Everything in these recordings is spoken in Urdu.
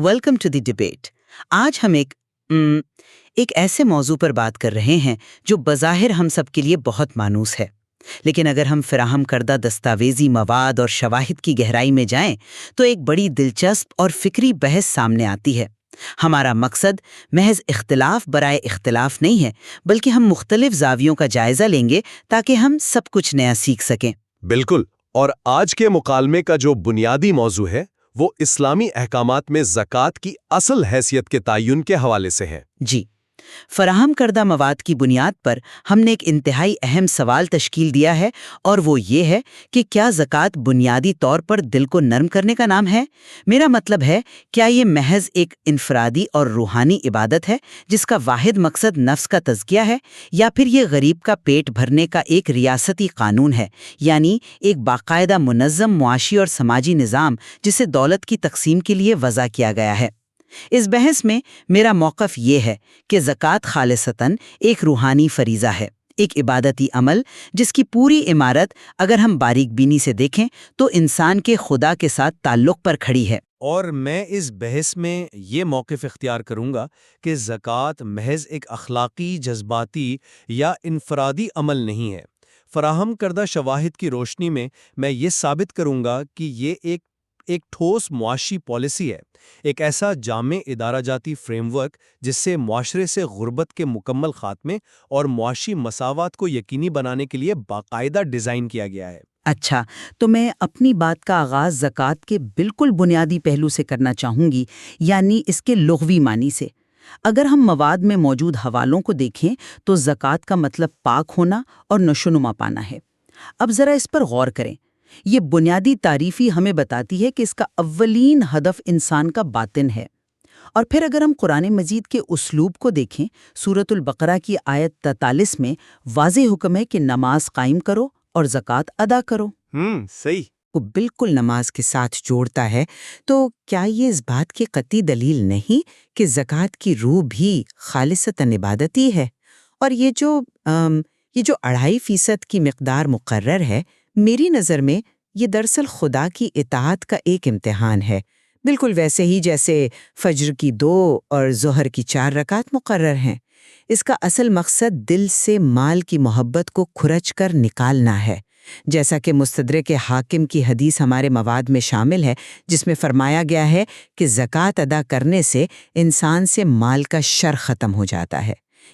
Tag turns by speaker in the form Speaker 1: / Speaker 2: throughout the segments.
Speaker 1: Welcome to the debate. آج ہم ایک ایسے موضوع پر بات کر رہے ہیں جو بظاہر ہم سب کے لیے بہت مانوس ہے، لیکن اگر ہم فراہم کردہ دستاویزی مواد اور شواہد کی گہرائی میں جائیں تو ایک بڑی دلچسپ اور فکری بحث سامنے آتی ہے۔ ہمارا مقصد محض اختلاف برائے اختلاف نہیں ہے، بلکہ ہم مختلف زاویوں کا جائزہ لیں گے تاکہ ہم سب کچھ نیا سیکھ سکیں۔
Speaker 2: بالکل، اور آج کے مکالمے کا جو بنیادی موضوع ہے وہ اسلامی احکامات میں زکوٰۃ کی اصل حیثیت کے تعین کے حوالے سے ہے۔
Speaker 1: جی، فراہم کردہ مواد کی بنیاد پر ہم نے ایک انتہائی اہم سوال تشکیل دیا ہے، اور وہ یہ ہے کہ کیا زکوٰۃ بنیادی طور پر دل کو نرم کرنے کا نام ہے؟ میرا مطلب ہے، کیا یہ محض ایک انفرادی اور روحانی عبادت ہے جس کا واحد مقصد نفس کا تزکیہ ہے، یا پھر یہ غریب کا پیٹ بھرنے کا ایک ریاستی قانون ہے، یعنی ایک باقاعدہ منظم معاشی اور سماجی نظام جسے دولت کی تقسیم کے لیے وضع کیا گیا ہے؟ اس بحث میں میرا موقف یہ ہے کہ زکوٰۃ خالصتاً ایک روحانی فریضہ ہے، ایک عبادتی عمل جس کی پوری عمارت اگر ہم باریک بینی سے دیکھیں تو انسان کے خدا کے ساتھ تعلق پر کھڑی ہے۔
Speaker 2: اور میں اس بحث میں یہ موقف اختیار کروں گا کہ زکوٰۃ محض ایک اخلاقی، جذباتی یا انفرادی عمل نہیں ہے۔ فراہم کردہ شواہد کی روشنی میں یہ ثابت کروں گا کہ یہ ایک ٹھوس معاشی پالیسی ہے، ایک ایسا جامع ادارہ جاتی فریم ورک جس سے معاشرے سے غربت کے مکمل خاتمے اور معاشی مساوات کو یقینی بنانے کے لیے باقاعدہ ڈیزائن کیا گیا ہے۔
Speaker 1: اچھا، تو میں اپنی بات کا آغاز زکوٰۃ کے بالکل بنیادی پہلو سے کرنا چاہوں گی، یعنی اس کے لغوی معنی سے۔ اگر ہم مواد میں موجود حوالوں کو دیکھیں تو زکوٰۃ کا مطلب پاک ہونا اور نشوونما پانا ہے۔ اب ذرا اس پر غور کریں۔ یہ بنیادی تعریفی ہمیں بتاتی ہے کہ اس کا اولین ہدف انسان کا باطن ہے۔ اور پھر اگر ہم قرآن مجید کے اسلوب کو دیکھیں، سورۃ البقرہ کی آیت 43 میں واضح حکم ہے کہ نماز قائم کرو اور زکوٰۃ ادا کرو۔
Speaker 2: صحیح
Speaker 1: کو بالکل نماز کے ساتھ جوڑتا ہے۔ تو کیا یہ اس بات کی قطعی دلیل نہیں کہ زکوٰۃ کی روح بھی خالصتاً عبادتی ہے؟ اور یہ جو 2.5% کی مقدار مقرر ہے، میری نظر میں یہ دراصل خدا کی اطاعت کا ایک امتحان ہے، بالکل ویسے ہی جیسے فجر کی 2 اور ظہر کی 4 رکعت مقرر ہیں۔ اس کا اصل مقصد دل سے مال کی محبت کو کھرچ کر نکالنا ہے، جیسا کہ مستدرک حاکم کی حدیث ہمارے مواد میں شامل ہے، جس میں فرمایا گیا ہے کہ زکوٰۃ ادا کرنے سے انسان سے مال کا شر ختم ہو جاتا ہے۔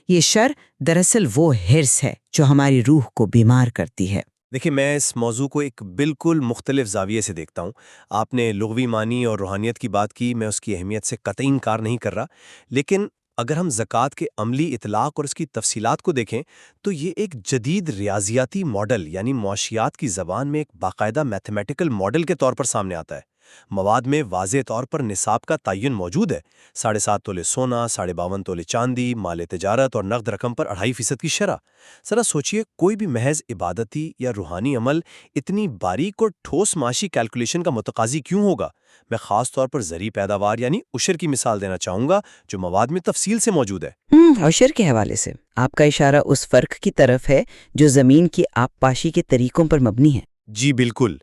Speaker 1: یہ شر دراصل وہ حرص ہے جو ہماری روح کو بیمار کرتی ہے۔
Speaker 2: دیکھیں، میں اس موضوع کو ایک بالکل مختلف زاویے سے دیکھتا ہوں۔ آپ نے لغوی معنی اور روحانیت کی بات کی، میں اس کی اہمیت سے قطعی انکار نہیں کر رہا، لیکن اگر ہم زکوٰۃ کے عملی اطلاق اور اس کی تفصیلات کو دیکھیں تو یہ ایک جدید ریاضیاتی ماڈل، یعنی معاشیات کی زبان میں ایک باقاعدہ میتھمیٹیکل ماڈل کے طور پر سامنے آتا ہے۔ مواد میں واضح طور پر نصاب کا تعین موجود ہے، 7.5 تولے سونا، 52.5 تولے چاندی، مال تجارت اور نقد رقم پر 2.5% کی شرح۔ ذرا سوچئے، کوئی بھی محض عبادتی یا روحانی عمل اتنی باریک اور ٹھوس معاشی کیلکولیشن کا متقاضی کیوں ہوگا؟ میں خاص طور پر زرعی پیداوار یعنی عشر کی مثال دینا چاہوں گا جو مواد میں تفصیل سے موجود ہے۔
Speaker 1: عشر کے حوالے سے آپ کا اشارہ اس فرق کی طرف ہے جو زمین کی آب پاشی کے طریقوں پر مبنی ہے۔
Speaker 2: جی بالکل،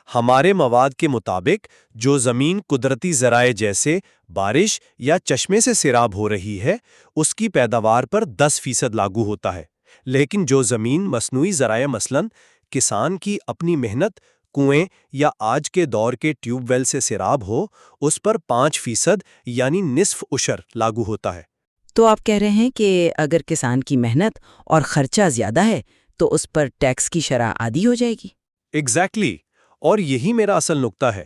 Speaker 2: ہمارے مواد کے مطابق جو زمین قدرتی ذرائع جیسے بارش یا چشمے سے سیراب ہو رہی ہے اس کی پیداوار پر 10% لاگو ہوتا ہے، لیکن جو زمین مصنوعی ذرائع مثلاً کسان کی اپنی محنت، کنویں یا آج کے دور کے ٹیوب ویل سے سیراب ہو، اس پر 5% یعنی نصف عشر لاگو ہوتا ہے۔
Speaker 1: تو آپ کہہ رہے ہیں کہ اگر کسان کی محنت اور خرچہ زیادہ ہے تو اس پر ٹیکس کی شرح عادی ہو جائے گی؟
Speaker 2: ایگزیکٹلی، اور یہی میرا اصل نقطہ ہے۔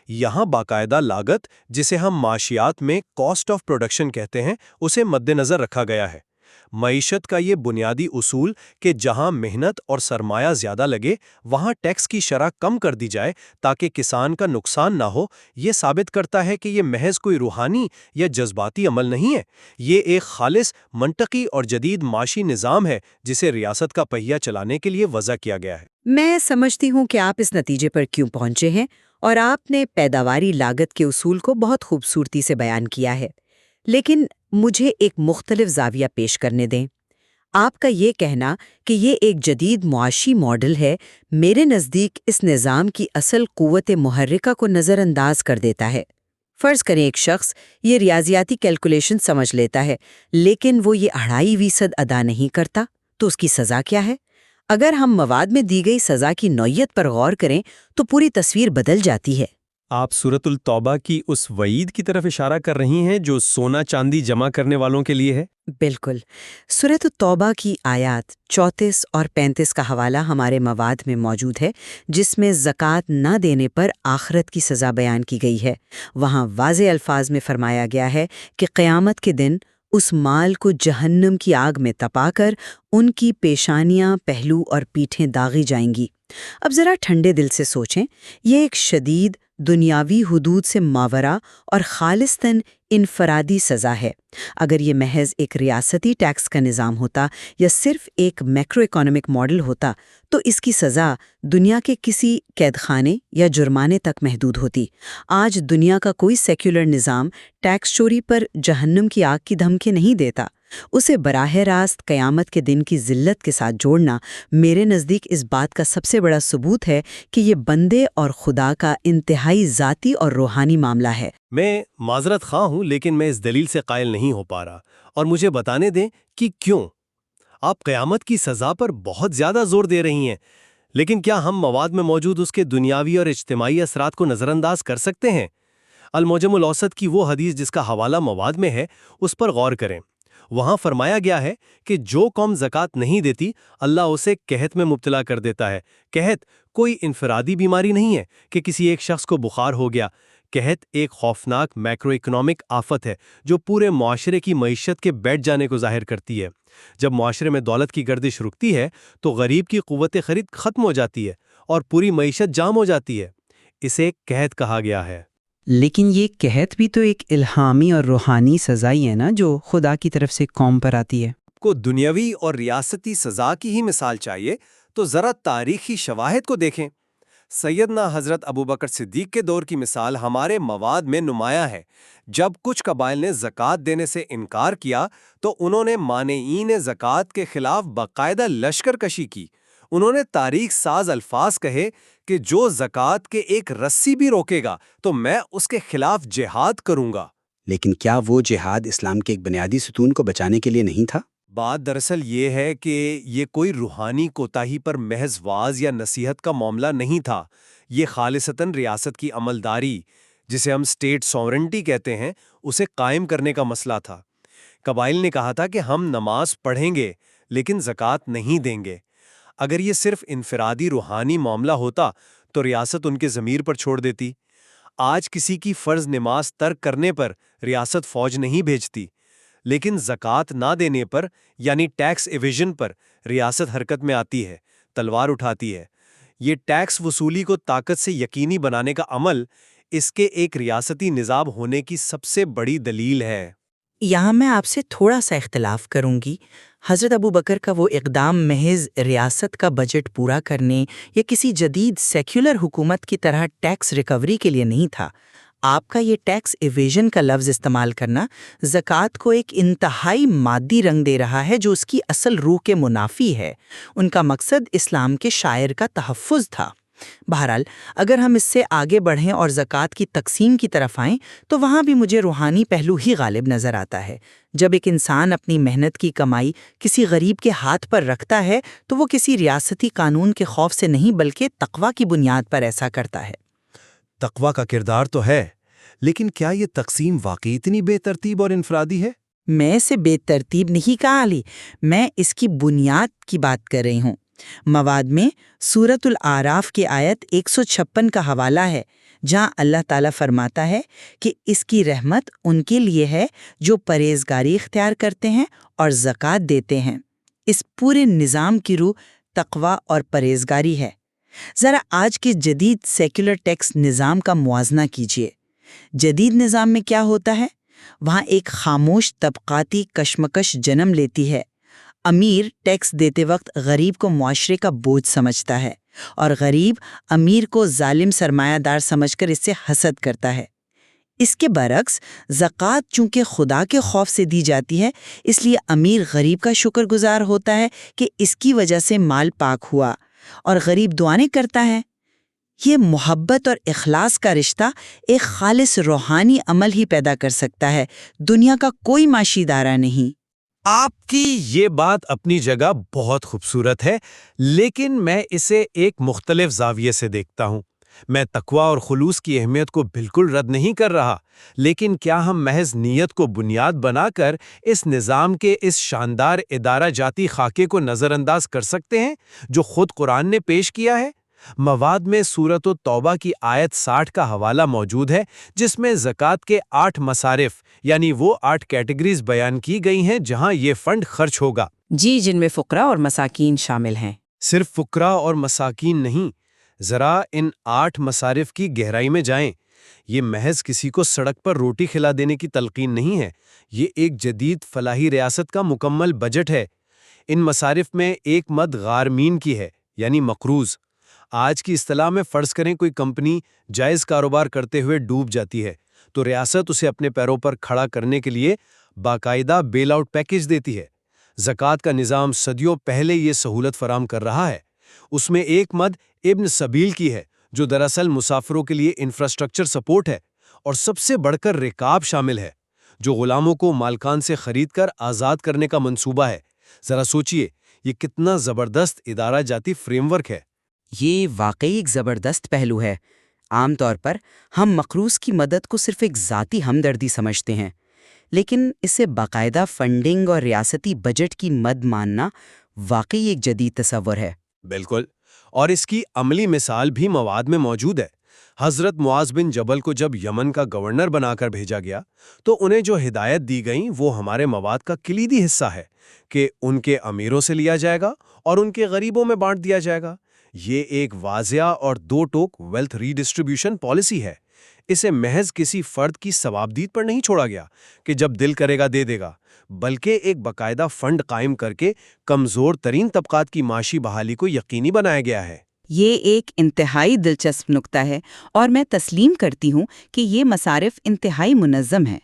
Speaker 2: یہاں باقاعدہ لاگت، جسے ہم معاشیات میں کاسٹ آف پروڈکشن کہتے ہیں، اسے مد نظر رکھا گیا ہے۔ معیشت کا یہ بنیادی اصول کہ جہاں محنت اور سرمایہ زیادہ لگے وہاں ٹیکس کی شرح کم کر دی جائے تاکہ کسان کا نقصان نہ ہو، یہ ثابت کرتا ہے کہ یہ محض کوئی روحانی یا جذباتی عمل نہیں ہے، یہ ایک خالص منطقی اور جدید معاشی نظام ہے جسے ریاست کا پہیہ چلانے کے لیے وضع کیا گیا ہے۔
Speaker 3: میں سمجھتی ہوں کہ آپ اس نتیجے پر کیوں پہنچے ہیں، اور آپ نے پیداواری لاگت کے اصول کو بہت خوبصورتی سے بیان کیا ہے، لیکن مجھے ایک مختلف زاویہ پیش کرنے دیں۔ آپ کا یہ کہنا کہ یہ ایک جدید معاشی ماڈل ہے، میرے نزدیک اس نظام کی اصل قوت محرکہ کو نظر انداز کر دیتا ہے۔ فرض کریں ایک شخص یہ ریاضیاتی کیلکولیشن سمجھ لیتا ہے لیکن وہ یہ 2.5% ادا نہیں کرتا، تو اس کی سزا کیا ہے؟ اگر ہم مواد میں دی گئی سزا کی نوعیت پر غور کریں تو پوری تصویر بدل جاتی ہے۔
Speaker 4: آپ سورۃ التوبہ کی اس وعید کی طرف اشارہ کر رہی ہیں جو سونا چاندی جمع کرنے والوں کے لیے ہے؟
Speaker 3: بالکل۔ سورۃ التوبہ کی آیات 34 اور 35 کا حوالہ ہمارے مواد میں موجود ہے، جس میں زکوٰۃ نہ دینے پر آخرت کی سزا بیان کی گئی ہے۔ وہاں واضح الفاظ میں فرمایا گیا ہے کہ قیامت کے دن اس مال کو جہنم کی آگ میں تپا کر ان کی پیشانیاں، پہلو اور پیٹھیں داغی جائیں گی۔ اب ذرا ٹھنڈے دل سے سوچیں، یہ ایک شدید دنیاوی حدود سے ماورا اور خالصتاً انفرادی سزا ہے۔ اگر یہ محض ایک ریاستی ٹیکس کا نظام ہوتا یا صرف ایک میکرو اکانومک ماڈل ہوتا تو اس کی سزا دنیا کے کسی قید خانے یا جرمانے تک محدود ہوتی۔ آج دنیا کا کوئی سیکولر نظام ٹیکس چوری پر جہنم کی آگ کی دھمکی نہیں دیتا۔ اسے براہ راست قیامت کے دن کی ذلت کے ساتھ جوڑنا میرے نزدیک اس بات کا سب سے بڑا ثبوت ہے کہ یہ بندے اور خدا کا انتہائی ذاتی اور روحانی معاملہ ہے۔
Speaker 2: میں معذرت خواہ ہوں لیکن میں اس دلیل سے قائل نہیں ہو پا رہا، اور مجھے بتانے دیں کہ کیوں۔ آپ قیامت کی سزا پر بہت زیادہ زور دے رہی ہیں، لیکن کیا ہم مواد میں موجود اس کے دنیاوی اور اجتماعی اثرات کو نظر انداز کر سکتے ہیں؟ المعجم الاوسط کی وہ حدیث جس کا حوالہ مواد میں ہے، اس پر غور کریں۔ وہاں فرمایا گیا ہے کہ جو قوم زکوٰۃ نہیں دیتی اللہ اسے قحط میں مبتلا کر دیتا ہے۔ قحط کوئی انفرادی بیماری نہیں ہے کہ کسی ایک شخص کو بخار ہو گیا۔ قحط ایک خوفناک میکرو اکنامک آفت ہے جو پورے معاشرے کی معیشت کے بیٹھ جانے کو ظاہر کرتی ہے۔ جب معاشرے میں دولت کی گردش رکتی ہے تو غریب کی قوت خرید ختم ہو جاتی ہے اور پوری معیشت جام ہو جاتی ہے۔ اسے قحط کہا گیا ہے۔
Speaker 5: لیکن یہ قحط بھی تو ایک الہامی اور روحانی سزا ہی ہے نا، جو خدا کی طرف سے قوم پر آتی ہے۔
Speaker 2: کو دنیاوی اور ریاستی سزا کی ہی مثال چاہیے تو ذرا تاریخی شواہد کو دیکھیں۔ سیدنا حضرت ابوبکر صدیق کے دور کی مثال ہمارے مواد میں نمایاں ہے۔ جب کچھ قبائل نے زکوٰۃ دینے سے انکار کیا تو انہوں نے مانعین زکوٰۃ کے خلاف باقاعدہ لشکر کشی کی۔ انہوں نے تاریخ ساز الفاظ کہے کہ جو زکوٰۃ کے ایک رسی بھی روکے گا تو میں اس کے خلاف جہاد کروں گا۔
Speaker 6: لیکن کیا وہ جہاد اسلام کے ایک بنیادی ستون کو بچانے کے لیے نہیں تھا؟
Speaker 2: بات دراصل یہ ہے کہ یہ کوئی روحانی کوتاہی پر محض واعظ یا نصیحت کا معاملہ نہیں تھا۔ یہ خالصتاً ریاست کی عملداری، جسے ہم اسٹیٹ سوورنٹی کہتے ہیں، اسے قائم کرنے کا مسئلہ تھا۔ قبائل نے کہا تھا کہ ہم نماز پڑھیں گے لیکن زکوٰۃ نہیں دیں گے۔ اگر یہ صرف انفرادی روحانی معاملہ ہوتا تو ریاست ان کے ضمیر پر چھوڑ دیتی۔ آج کسی کی فرض نماز ترک کرنے پر ریاست فوج نہیں بھیجتی، لیکن زکوٰۃ نہ دینے پر یعنی ٹیکس ایویژن پر ریاست حرکت میں آتی ہے، تلوار اٹھاتی ہے۔ یہ ٹیکس وصولی کو طاقت سے یقینی بنانے کا عمل اس کے ایک ریاستی نظام ہونے کی سب سے بڑی دلیل ہے۔
Speaker 7: یہاں میں آپ سے تھوڑا سا اختلاف کروں گی۔ حضرت ابوبکر کا وہ اقدام محض ریاست کا بجٹ پورا کرنے یا کسی جدید سیکولر حکومت کی طرح ٹیکس ریکوری کے لیے نہیں تھا۔ آپ کا یہ ٹیکس ایویژن کا لفظ استعمال کرنا زکوٰۃ کو ایک انتہائی مادی رنگ دے رہا ہے جو اس کی اصل روح کے منافی ہے۔ ان کا مقصد اسلام کے شاعر کا تحفظ تھا۔ بہرحال اگر ہم اس سے آگے بڑھیں اور زکوٰۃ کی تقسیم کی طرف آئیں تو وہاں بھی مجھے روحانی پہلو ہی غالب نظر آتا ہے۔ جب ایک انسان اپنی محنت کی کمائی کسی غریب کے ہاتھ پر رکھتا ہے تو وہ کسی ریاستی قانون کے خوف سے نہیں بلکہ تقویٰ کی بنیاد پر ایسا کرتا ہے۔
Speaker 2: تقویٰ کا کردار تو ہے، لیکن کیا یہ تقسیم واقعی اتنی بے ترتیب اور انفرادی ہے؟
Speaker 7: میں اسے بے ترتیب نہیں کہا علی، میں اس کی بنیاد کی بات کر رہی ہوں۔ مواد میں سورۃ الاعراف کی آیت 156 کا حوالہ ہے، جہاں اللہ تعالیٰ فرماتا ہے کہ اس کی رحمت ان کے لیے ہے جو پرہیزگاری اختیار کرتے ہیں اور زکوٰۃ دیتے ہیں۔ اس پورے نظام کی روح تقویٰ اور پرہیزگاری ہے۔ ذرا آج کے جدید سیکولر ٹیکس نظام کا موازنہ کیجیے۔ جدید نظام میں کیا ہوتا ہے؟ وہاں ایک خاموش طبقاتی کشمکش جنم لیتی ہے۔ امیر ٹیکس دیتے وقت غریب کو معاشرے کا بوجھ سمجھتا ہے اور غریب امیر کو ظالم سرمایہ دار سمجھ کر اس سے حسد کرتا ہے۔ اس کے برعکس زکوٰۃ چونکہ خدا کے خوف سے دی جاتی ہے، اس لیے امیر غریب کا شکر گزار ہوتا ہے کہ اس کی وجہ سے مال پاک ہوا، اور غریب دعائیں کرتا ہے۔ یہ محبت اور اخلاص کا رشتہ ایک خالص روحانی عمل ہی پیدا کر سکتا ہے، دنیا کا کوئی معاشی ادارہ نہیں۔
Speaker 2: آپ کی یہ بات اپنی جگہ بہت خوبصورت ہے، لیکن میں اسے ایک مختلف زاویے سے دیکھتا ہوں۔ میں تقویٰ اور خلوص کی اہمیت کو بالکل رد نہیں کر رہا، لیکن کیا ہم محض نیت کو بنیاد بنا کر اس نظام کے اس شاندار ادارہ جاتی خاکے کو نظر انداز کر سکتے ہیں جو خود قرآن نے پیش کیا ہے؟ مواد میں سورۃ التوبہ کی آیت 60 کا حوالہ موجود ہے، جس میں زکوٰۃ کے 8 مصارف یعنی وہ 8 کیٹیگریز بیان کی گئی ہیں جہاں یہ فنڈ خرچ ہوگا۔
Speaker 3: جی، جن میں فقراء اور مساکین شامل ہیں۔
Speaker 2: صرف فقراء اور مساکین نہیں، ذرا ان 8 مصارف کی گہرائی میں جائیں۔ یہ محض کسی کو سڑک پر روٹی کھلا دینے کی تلقین نہیں ہے، یہ ایک جدید فلاحی ریاست کا مکمل بجٹ ہے۔ ان مصارف میں ایک مد غارمین کی ہے، یعنی مقروض۔ آج کی اصطلاح میں فرض کریں کوئی کمپنی جائز کاروبار کرتے ہوئے ڈوب جاتی ہے تو ریاست اسے اپنے پیروں پر کھڑا کرنے کے لیے باقاعدہ بیل آؤٹ پیکیج دیتی ہے۔ زکوٰۃ کا نظام صدیوں پہلے یہ سہولت فراہم کر رہا ہے۔ اس میں ایک مد ابن سبیل کی ہے، جو دراصل مسافروں کے لیے انفراسٹرکچر سپورٹ ہے، اور سب سے بڑھ کر رکاب شامل ہے، جو غلاموں کو مالکان سے خرید کر آزاد کرنے کا منصوبہ ہے۔ ذرا سوچئے، یہ کتنا زبردست ادارہ جاتی فریم ورک ہے۔
Speaker 5: یہ واقعی ایک زبردست پہلو ہے۔ عام طور پر ہم مقروض کی مدد کو صرف ایک ذاتی ہمدردی سمجھتے ہیں، لیکن اسے باقاعدہ فنڈنگ اور ریاستی بجٹ کی مد ماننا واقعی ایک جدید تصور ہے۔
Speaker 2: بالکل، اور اس کی عملی مثال بھی مواد میں موجود ہے۔ حضرت معاذ بن جبل کو جب یمن کا گورنر بنا کر بھیجا گیا تو انہیں جو ہدایت دی گئیں وہ ہمارے مواد کا کلیدی حصہ ہے کہ ان کے امیروں سے لیا جائے گا اور ان کے غریبوں میں بانٹ دیا جائے گا۔ یہ ایک واضح اور دو ٹوک ویلتھ ری ڈسٹریبیوشن پالیسی ہے۔ اسے محض کسی فرد کی ثوابدید پر نہیں چھوڑا گیا کہ جب دل کرے گا دے دے گا، بلکہ ایک باقاعدہ فنڈ قائم کر کے کمزور ترین طبقات کی معاشی بحالی کو یقینی بنایا گیا ہے۔
Speaker 1: یہ ایک انتہائی دلچسپ نکتہ ہے اور میں تسلیم کرتی ہوں کہ یہ مصارف انتہائی منظم ہیں،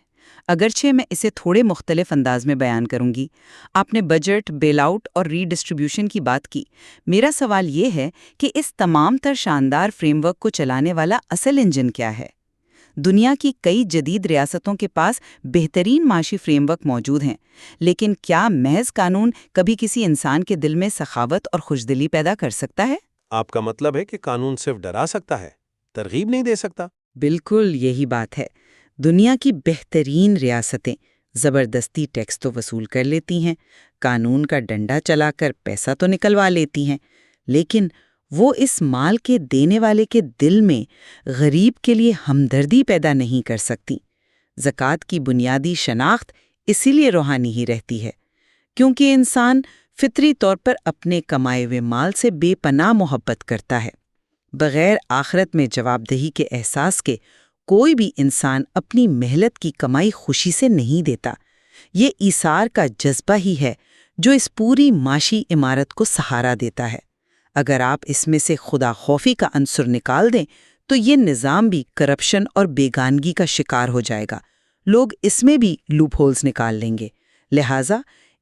Speaker 1: اگرچہ میں اسے تھوڑے مختلف انداز میں بیان کروں گی۔ آپ نے بجٹ، بیل آؤٹ اور ری ڈسٹریبیوشن کی بات کی۔ میرا سوال یہ ہے کہ اس تمام تر شاندار فریم ورک کو چلانے والا اصل انجن کیا ہے؟ دنیا کی کئی جدید ریاستوں کے پاس بہترین معاشی فریم ورک موجود ہیں، لیکن کیا محض قانون کبھی کسی انسان کے دل میں سخاوت اور خوشدلی پیدا کر سکتا ہے؟
Speaker 2: آپ کا مطلب ہے کہ قانون صرف ڈرا سکتا ہے، ترغیب نہیں دے سکتا؟
Speaker 7: بالکل یہی بات ہے۔ دنیا کی بہترین ریاستیں زبردستی ٹیکس تو وصول کر لیتی ہیں، قانون کا ڈنڈا چلا کر پیسہ تو نکلوا لیتی ہیں، لیکن وہ اس مال کے دینے والے کے دل میں غریب کے لیے ہمدردی پیدا نہیں کر سکتی۔ زکوٰۃ کی بنیادی شناخت اسی لیے روحانی ہی رہتی ہے، کیونکہ انسان فطری طور پر اپنے کمائے ہوئے مال سے بے پناہ محبت کرتا ہے۔ بغیر آخرت میں جواب دہی کے احساس کے کوئی بھی انسان اپنی محنت کی کمائی خوشی سے نہیں دیتا۔ یہ ایثار کا جذبہ ہی ہے جو اس پوری معاشی عمارت کو سہارا دیتا ہے۔ اگر آپ اس میں سے خدا خوفی کا عنصر نکال دیں تو یہ نظام بھی کرپشن اور بیگانگی کا شکار ہو جائے گا۔ لوگ اس میں بھی لوپ ہولز نکال لیں گے، لہٰذا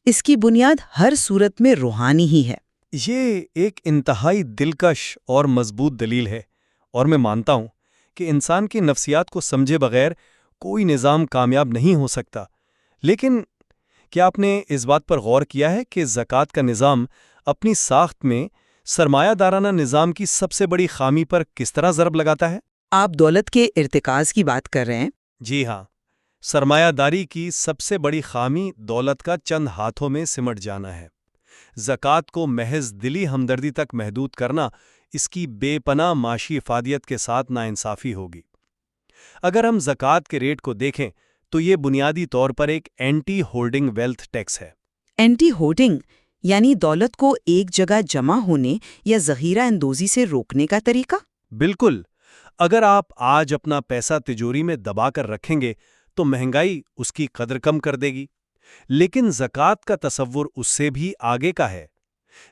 Speaker 7: اس کی بنیاد ہر صورت میں روحانی ہی ہے۔
Speaker 4: یہ ایک انتہائی دلکش اور مضبوط دلیل ہے، اور میں مانتا ہوں کہ انسان کی نفسیات کو سمجھے بغیر کوئی نظام کامیاب نہیں ہو سکتا۔ لیکن کیا آپ نے اس بات پر غور کیا ہے کہ زکوٰۃ کا نظام اپنی ساخت میں سرمایہ دارانہ نظام کی سب سے بڑی خامی پر کس طرح ضرب لگاتا ہے؟
Speaker 7: آپ دولت کے ارتکاز کی بات کر رہے ہیں؟
Speaker 4: جی ہاں، سرمایہ داری کی سب سے بڑی خامی دولت کا چند ہاتھوں میں سمٹ جانا ہے۔ زکوٰۃ کو محض دلی ہمدردی تک محدود کرنا اس کی بے پناہ معاشی افادیت کے ساتھ ناانصافی ہوگی۔ اگر ہم زکوٰۃ کے ریٹ کو دیکھیں تو یہ بنیادی طور پر ایک اینٹی ہولڈنگ ویلتھ ٹیکس ہے۔
Speaker 1: اینٹی ہولڈنگ یعنی دولت کو ایک جگہ جمع ہونے یا ذخیرہ اندوزی سے روکنے کا طریقہ؟
Speaker 4: بالکل، اگر آپ آج اپنا پیسہ تجوری میں دبا کر رکھیں گے تو مہنگائی اس کی قدر کم کر دے گی، لیکن زکوٰۃ کا تصور اس سے بھی آگے کا ہے۔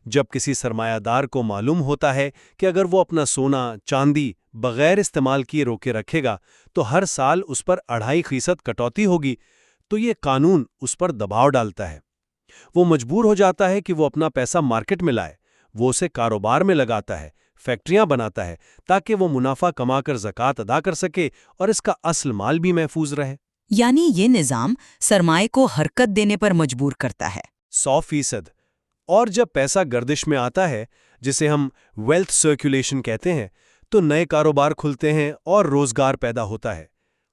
Speaker 4: جب کسی سرمایہ دار کو معلوم ہوتا ہے کہ اگر وہ اپنا سونا، چاندی بغیر استعمال کیے روکے رکھے گا تو ہر سال اس پر 2.5% کٹوتی ہوگی، تو یہ قانون اس پر دباؤ ڈالتا ہے۔ وہ مجبور ہو جاتا ہے کہ وہ اپنا پیسہ مارکیٹ میں لائے، وہ اسے کاروبار میں لگاتا ہے، فیکٹریاں بناتا ہے تاکہ وہ منافع کما کر زکوٰۃ ادا کر سکے اور اس کا اصل مال بھی محفوظ رہے۔
Speaker 8: یعنی یہ نظام سرمائے کو حرکت دینے پر مجبور کرتا ہے۔
Speaker 4: 100%۔ اور جب پیسہ گردش میں آتا ہے، جسے ہم ویلتھ سرکولیشن کہتے ہیں، تو نئے کاروبار کھلتے ہیں اور روزگار پیدا ہوتا ہے۔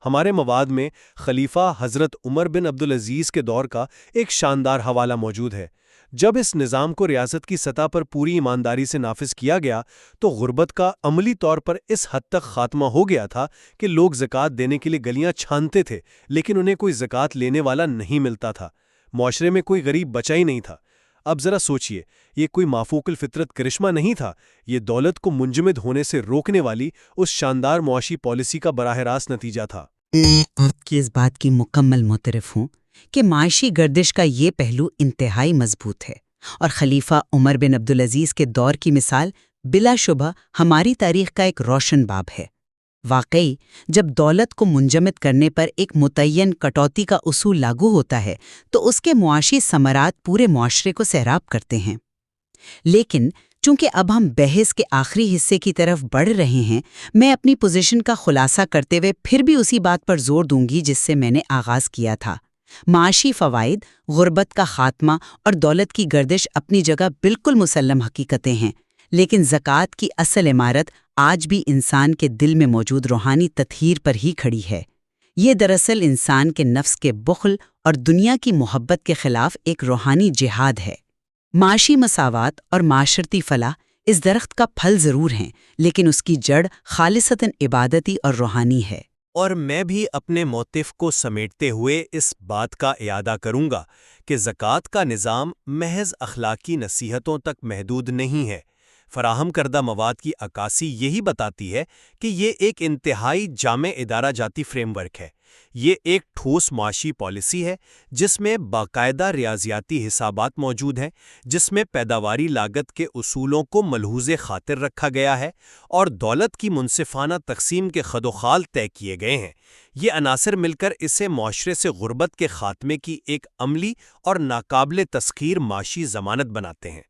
Speaker 4: ہمارے مواد میں خلیفہ حضرت عمر بن عبدالعزیز کے دور کا ایک شاندار حوالہ موجود ہے۔ جب اس نظام کو ریاست کی سطح پر پوری ایمانداری سے نافذ کیا گیا تو غربت کا عملی طور پر اس حد تک خاتمہ ہو گیا تھا کہ لوگ زکوٰۃ دینے کے لیے گلیاں چھانتے تھے، لیکن انہیں کوئی زکوٰۃ لینے والا نہیں ملتا تھا۔ معاشرے میں کوئی غریب بچا ہی نہیں تھا۔ اب ذرا سوچئے، یہ کوئی مافوق الفطرت کرشمہ نہیں تھا، یہ دولت کو منجمد ہونے سے روکنے والی اس شاندار معاشی پالیسی کا براہ راست نتیجہ تھا۔
Speaker 1: کہ اس بات کی مکمل معترف ہوں کہ معاشی گردش کا یہ پہلو انتہائی مضبوط ہے، اور خلیفہ عمر بن عبدالعزیز کے دور کی مثال بلا شبہ ہماری تاریخ کا ایک روشن باب ہے۔ واقعی جب دولت کو منجمد کرنے پر ایک متعین کٹوتی کا اصول لاگو ہوتا ہے تو اس کے معاشی ثمرات پورے معاشرے کو سیراب کرتے ہیں۔ لیکن چونکہ اب ہم بحث کے آخری حصے کی طرف بڑھ رہے ہیں، میں اپنی پوزیشن کا خلاصہ کرتے ہوئے پھر بھی اسی بات پر زور دوں گی جس سے میں نے آغاز کیا تھا۔ معاشی فوائد، غربت کا خاتمہ اور دولت کی گردش اپنی جگہ بالکل مسلم حقیقتیں ہیں، لیکن زکوٰۃ کی اصل عمارت آج بھی انسان کے دل میں موجود روحانی تطہیر پر ہی کھڑی ہے۔ یہ دراصل انسان کے نفس کے بخل اور دنیا کی محبت کے خلاف ایک روحانی جہاد ہے۔ معاشی مساوات اور معاشرتی فلاح اس درخت کا پھل ضرور ہیں، لیکن اس کی جڑ خالصتاً عبادتی اور روحانی ہے۔
Speaker 2: اور میں بھی اپنے موقف کو سمیٹتے ہوئے اس بات کا اعادہ کروں گا کہ زکوٰۃ کا نظام محض اخلاقی نصیحتوں تک محدود نہیں ہے۔ فراہم کردہ مواد کی عکاسی یہی بتاتی ہے کہ یہ ایک انتہائی جامع ادارہ جاتی فریم ورک ہے۔ یہ ایک ٹھوس معاشی پالیسی ہے جس میں باقاعدہ ریاضیاتی حسابات موجود ہیں، جس میں پیداواری لاگت کے اصولوں کو ملحوظ خاطر رکھا گیا ہے اور دولت کی منصفانہ تقسیم کے خد و خال طے کیے گئے ہیں۔ یہ عناصر مل کر اسے معاشرے سے غربت کے خاتمے کی ایک عملی اور ناقابل تسخیر معاشی ضمانت بناتے ہیں۔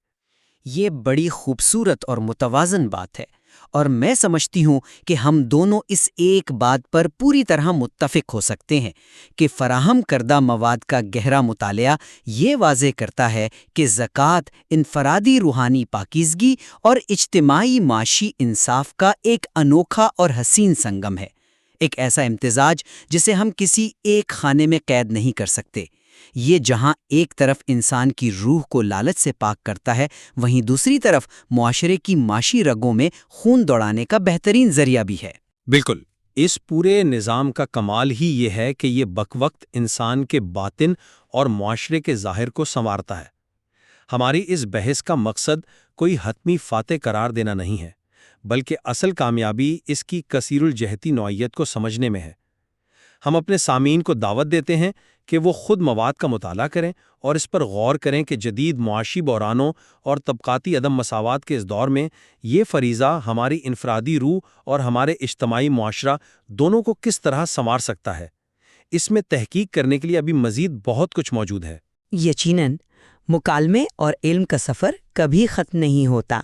Speaker 5: یہ بڑی خوبصورت اور متوازن بات ہے، اور میں سمجھتی ہوں کہ ہم دونوں اس ایک بات پر پوری طرح متفق ہو سکتے ہیں کہ فراہم کردہ مواد کا گہرا مطالعہ یہ واضح کرتا ہے کہ زکوٰۃ انفرادی روحانی پاکیزگی اور اجتماعی معاشی انصاف کا ایک انوکھا اور حسین سنگم ہے، ایک ایسا امتزاج جسے ہم کسی ایک خانے میں قید نہیں کر سکتے۔ یہ جہاں ایک طرف انسان کی روح کو لالچ سے پاک کرتا ہے، وہیں دوسری طرف معاشرے کی معاشی رگوں میں خون دوڑانے کا بہترین ذریعہ بھی ہے۔
Speaker 4: بالکل، اس پورے نظام کا کمال ہی یہ ہے کہ یہ بقوقت انسان کے باطن اور معاشرے کے ظاہر کو سنوارتا ہے۔ ہماری اس بحث کا مقصد کوئی حتمی فاتح قرار دینا نہیں ہے، بلکہ اصل کامیابی اس کی کثیر الجہتی نوعیت کو سمجھنے میں ہے۔ ہم اپنے سامعین کو دعوت دیتے ہیں کہ وہ خود مواد کا مطالعہ کریں اور اس پر غور کریں کہ جدید معاشی بحرانوں اور طبقاتی عدم مساوات کے اس دور میں یہ فریضہ ہماری انفرادی روح اور ہمارے اجتماعی معاشرہ دونوں کو کس طرح سنوار سکتا ہے۔ اس میں تحقیق کرنے کے لیے ابھی مزید بہت کچھ موجود ہے۔
Speaker 3: یقیناً مکالمے اور علم کا سفر کبھی ختم نہیں ہوتا۔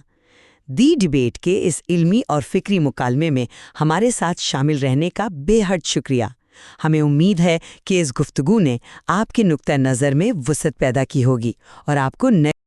Speaker 3: دی ڈیبیٹ کے اس علمی اور فکری مکالمے میں ہمارے ساتھ شامل رہنے کا بے حد شکریہ۔ ہمیں امید ہے کہ اس گفتگو نے آپ کے نقطہ نظر میں وسعت پیدا کی ہوگی اور آپ کو نئے